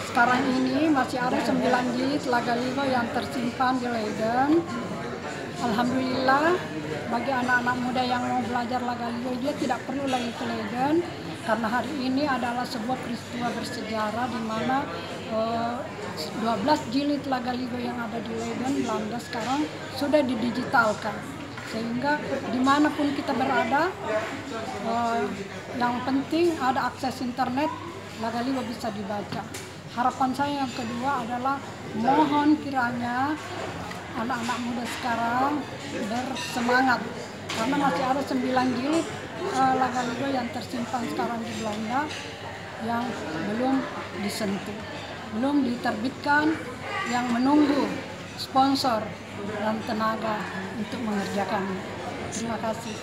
Sekarang ini masih ada 9 jilid Laga Ligo yang tersimpan di Leiden. Alhamdulillah, bagi anak-anak muda yang mau belajar Laga Ligo, dia tidak perlu lagi ke Leiden, karena hari ini adalah sebuah peristiwa bersejarah di mana 12 jilid Laga Ligo yang ada di Leiden, Belanda sekarang sudah didigitalkan. Sehingga dimanapun kita berada, yang penting ada akses internet, Laga Ligo bisa dibaca. Harapan saya yang kedua adalah mohon kiranya anak-anak muda sekarang bersemangat, karena masih ada 9 jilid Laga Ligo yang tersimpan sekarang di Belanda yang belum disentuh, belum diterbitkan, yang menunggu sponsor dan tenaga untuk mengerjakannya. Terima kasih.